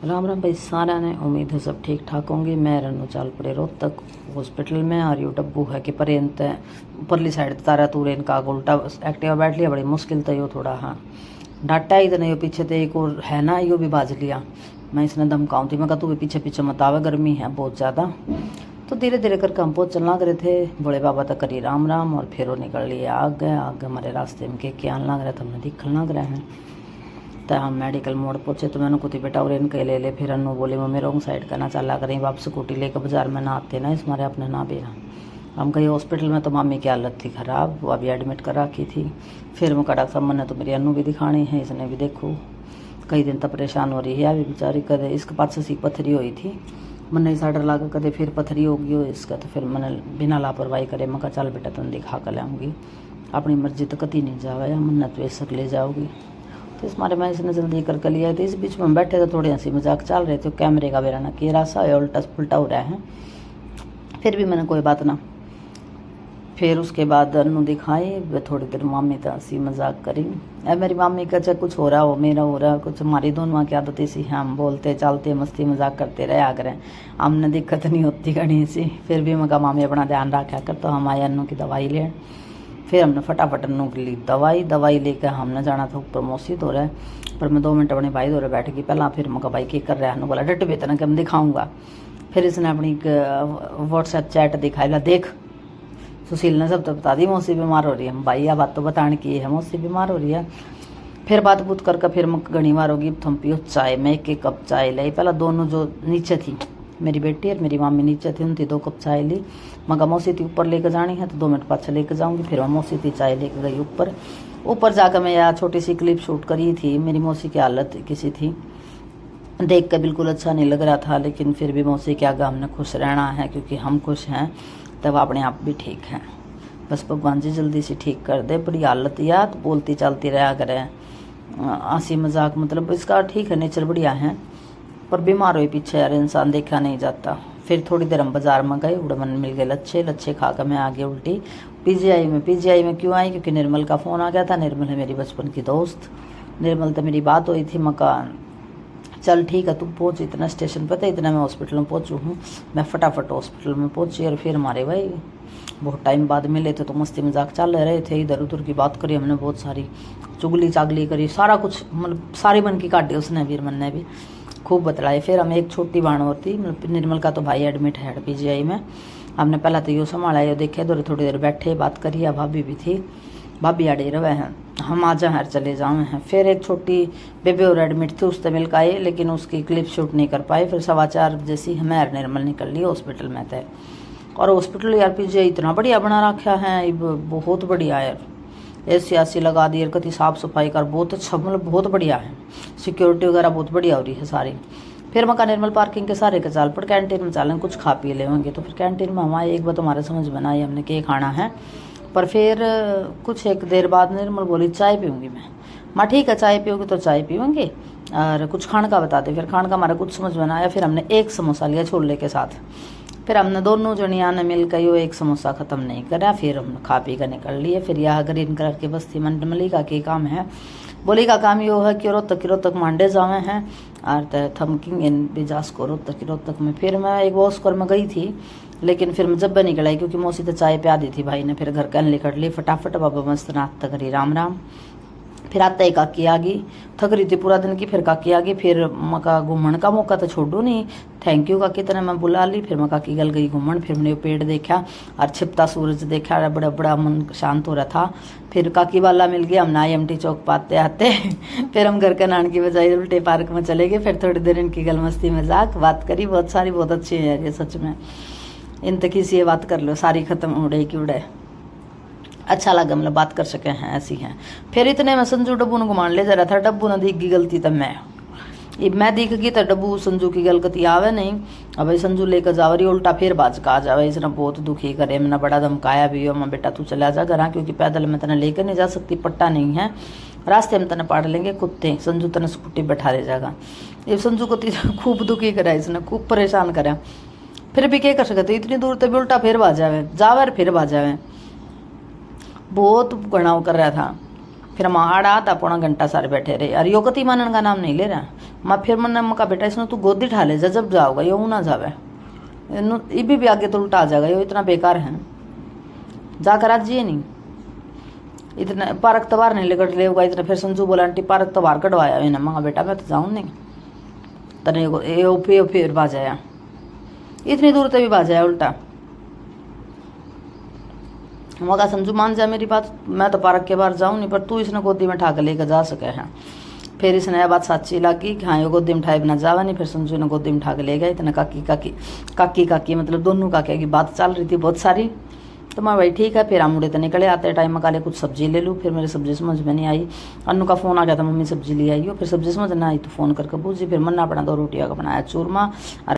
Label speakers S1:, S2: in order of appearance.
S1: राम राम भाई सारा ने। उम्मीद है सब ठीक ठाक होंगे। मैं रनु चाल पड़े रोहतक हॉस्पिटल में और यू डब्बू है कि पर्यंत ऊपरली साइड तारा तूरे इनका उल्टा एक्टिवा बैठ लिया बड़ी मुश्किल तो यो थोड़ा हाँ डाटा ही तो नहीं, पीछे तो एक और है ना यो भी बाज लिया। मैं इसने धमकाऊँ थी, मैं कहा तू भी पीछे पीछे मत आवे, गर्मी है बहुत ज़्यादा। तो धीरे धीरे करके हम पहुँच चलना करे थे। भोले बाबा तक करी राम राम और फिर वो निकल लिए आगे हमारे रास्ते में के आने लग रहा था, हमने दिखने लग रहा है। तो हम मेडिकल मोड़ पहुँचे तो मैंने कुछ बेटा और इनके ले ले। फिर अनु बोले मम्मी रोंग साइड करना चला करें, वापस स्कूटी लेकर बाजार में ना आते ना, इस मारे अपने ना बेरा। हम कहीं हॉस्पिटल में तो मामी की हालत थी ख़राब, वो अभी एडमिट करा की थी। फिर मैं डॉक्टर साहब मैंने तो मेरी अनु भी दिखानी है, इसने भी देखो कई दिन तक परेशान हो रही है अभी बेचारी। कदे इसके पास से पथरी हुई थी, मैंने इस आर्डर लाकर कदे फिर पथरी होगी हो इसका। तो फिर मैंने बिना लापरवाही करे मैं कहा चल बेटा तुम दिखा कर लाऊंगी, अपनी मर्जी तो कती नहीं जावे, मन्नत तो ऐसा ले जाओगी। तो इस मारे मैं इसने जल्दी करके लिया। तो इस बीच में बैठे तो थोड़ी हंसी मजाक चल रहे थे, कैमरे का बेरा ना कि रासा है उल्टा पुल्टा हो रहा है। फिर भी मैंने कोई बात ना। फिर उसके बाद अनु दिखाई, थोड़ी देर मामी तो हंसी मजाक करी। अब मेरी मामी का चाहे कुछ हो रहा हो मेरा हो रहा कुछ, हमारी दोनों की आदत ऐसी है, हम बोलते चलते मस्ती मजाक करते रहे आ करें, हमने दिक्कत नहीं होती घनी सी। फिर भी मैं कहा मामी अपना ध्यान रखा कर। तो हम आए अनु की दवाई ले। फिर हमने फटाफट अनु की ली दवाई लेकर हमने जाना था ऊपर मौसी तो रहे। पर मैं 2 मिनट अपने भाई दौरे बैठ गई पहला। फिर मैं कहा भाई क्या कर रहा है, अनु बोला डट बेतना कि हम दिखाऊंगा। फिर इसने अपनी व्हाट्सएप चैट दिखाई ला, देख सुशील ने सब तो बता दी मौसी बीमार हो रही है। हम भाई यह बात तो बताने की है, मौसी बीमार हो रही है। फिर बात बूत करके फिर मैं घनी बार होगी थम पियो चाय, मैं 1 कप चाय लाई। पहला दोनों जो नीचे थी मेरी बेटी और मेरी मामी नीचे थी, उनकी 2 कप चाय ली। मगर मौसी थी ऊपर लेकर जानी है तो 2 मिनट पाछे लेकर जाऊंगी। फिर मैं मौसी थी चाय लेकर गई ऊपर जाकर मैं यहाँ छोटी सी क्लिप शूट करी थी। मेरी मौसी की हालत किसी थी, देख कर बिल्कुल अच्छा नहीं लग रहा था, लेकिन फिर भी मौसी के आगे हमने खुश रहना है क्योंकि हम खुश हैं तब अपने आप भी ठीक हैं। बस भगवान जी जल्दी से ठीक कर दे। बड़ी हालत या तो बोलती चलती रहा करें, हंसी मजाक मतलब इसका ठीक है, नेचर बढ़िया है। पर बीमार हुई पीछे यार इंसान देखा नहीं जाता। फिर थोड़ी देर हम बाजार में गए, उड़मन मिल गए लच्छे खा कर मैं आ गई उल्टी पीजीआई में क्यों आई, क्योंकि निर्मल का फ़ोन आ गया था। निर्मल है मेरी बचपन की दोस्त, निर्मल तो मेरी बात हुई थी। मकान चल ठीक है तू पहुँच, इतना स्टेशन पर था इतना मैं हॉस्पिटल में पहुँचू हूँ। मैं फटाफट हॉस्पिटल में पहुँची और फिर हमारे भाई बहुत टाइम बाद मिले थे तो मस्ती मजाक चल रहे थे, इधर उधर की बात करी हमने, बहुत सारी चुगली चागली करी, सारा कुछ मतलब सारी मन की काटी उसने भी मन ने भी खूब बतलाए। फिर हमें एक छोटी बहन और थी, मतलब निर्मल का तो भाई एडमिट है पीजीआई में। हमने पहला तो यो संभाला, यो देखे थोड़ी थोड़ी देर बैठे बात करी। भाभी भी थी, भाभी अड़े रहे हैं, हम आ जाए चले जाए हैं। फिर एक छोटी बेबी और एडमिट थी, उससे मिल आए लेकिन उसकी क्लिप शूट नहीं कर पाए। फिर 4:15 जैसी हमें निर्मल निकल ली हॉस्पिटल में थे। और हॉस्पिटल यार पीजीआई इतना बढ़िया बना रखा है, बहुत बढ़िया यार, ऐसी लगा दी यार, कति साफ सफाई कर बहुत अच्छा, मतलब बहुत बढ़िया है, सिक्योरिटी वगैरह बहुत बढ़िया हो रही है सारी। फिर मैं निर्मल पार्किंग के सारे के चाल पर कैंटीन में चालें कुछ खा पी लेंगे। तो फिर कैंटीन में हमारे एक बार तुम्हारे समझ में आई हमने क्या खाना है। पर फिर कुछ एक देर बाद निर्मल बोली चाय पीऊँगी मैं ठीक है चाय पियोगी तो चाय पीऊँगी और कुछ खाने का बता दे। फिर खाने का हमारा कुछ समझ में आया। फिर हमने 1 समोसा लिया छोले के साथ। फिर हमने दोनों जनिया ने मिलकर यो 1 समोसा ख़त्म नहीं करा। फिर हमने खा पी कर निकल लिए। फिर यहाँ ग्रीन कलर की बस्ती मलिका के काम है, बोली का काम यो है कि रोतक मांडे जावे हैं और थमकिंग इन बिजास को रोतक में। फिर मैं एक वॉश कर में गई थी लेकिन फिर मैं जब निकल आई क्योंकि मौसी तो चाय प्या दी थी भाई ने। फिर घर का निकल ली फटाफट, बाबा मस्त नाश्ता करी राम राम। फिर आता ही काकी आ गई, थक रही थी पूरा दिन की। फिर काकी आ गई, फिर मका घूमन का मौका तो छोड़ो नहीं, थैंक यू काकी तरह मैं बुला ली। फिर मैं काकी गल गई घूमन। फिर मैंने पेड़ देखा और छिपता सूरज देखा, बड़ा बड़ा मन शांत हो रहा था। फिर काकी वाला मिल गया, हम IMT चौक पाते आते फिर हम घर के नान की बजाय उल्टे पार्क में चले गए। फिर थोड़ी देर इनकी गल मस्ती मजाक बात करी, बहुत सारी, बहुत अच्छी है यार ये सच में, इन तक किसी बात कर लो सारी खत्म उड़े की उड़े, अच्छा लगा मतलब बात कर सके हैं ऐसी हैं। फिर इतने में संजू डब्बू ने घुमान ले जा रहा था, डब्बू ने दिख गई गलती तब मैं दिख गई तो डब्बू संजू की गलती आवे नहीं। अब भाई संजू लेकर जा रही उल्टा फिर बाज का आ जावे, इसने बहुत दुखी करे, मैंने बड़ा धमकाया भी हो, मैं बेटा तू चला जा घर क्योंकि पैदल मैं तेने लेकर नहीं जा सकती, पट्टा नहीं है, रास्ते में तेने पाड़ लेंगे कुत्ते, संजू तेने स्कूटी बैठा ले जाएगा। ये संजू को खूब दुखी करा, इसने खूब परेशान करा। फिर भी क्या कर सकते, इतनी दूर तक भी उल्टा फिर बाजावे जावे फिर बाजावे, बहुत गणाव कर रहा था। फिर हम आधा पौना घंटा सारे बैठे रहे। अरे यो कति मानने का नाम नहीं ले रहा। मैं फिर मन मका बेटा इसने तू गोदी ठा ले जब जाओगा यो ना जावे इबी भी आगे तो उल्टा आ जाएगा यो इतना बेकार है जाकर आज ये नहीं इतना पार्क तबार नहीं लेकर लेगा इतना। फिर संजू बोला आंटी पार्क तबार कटवाया मैंने मगा बेटा मैं तो जाऊँ नहीं तने ये फिर बाजाया इतनी दूर तक भी बाजाया उल्टा। मगा संजू मान जा मेरी बात मैं तो पार्क के बाहर जाऊँ नहीं पर तू इसने गोदी में ठाकर लेकर जा सके हैं। फिर इसने यह बात सच्ची लगी कि हाँ ये गोदी में ठाए बिना जावा नहीं। फिर संजू ने गोदी में ठा के ले गया इतना काकी काकी काकी काकी मतलब दोनों काकी की बात चल रही थी बहुत सारी। तो मैं भाई ठीक है। फिर हम मुड़े तो निकले आते टाइम में काले कुछ सब्जी ले लूँ। फिर मेरी सब्जी समझ में नहीं आई। अन्नू का फ़ोन आ गया था मम्मी सब्जी ले आई हो। फिर सब्जी समझ ना आई तो फ़ोन करके पूछी। फिर मन्ना अपना 2 रोटियाँ का बनाया चूरमा।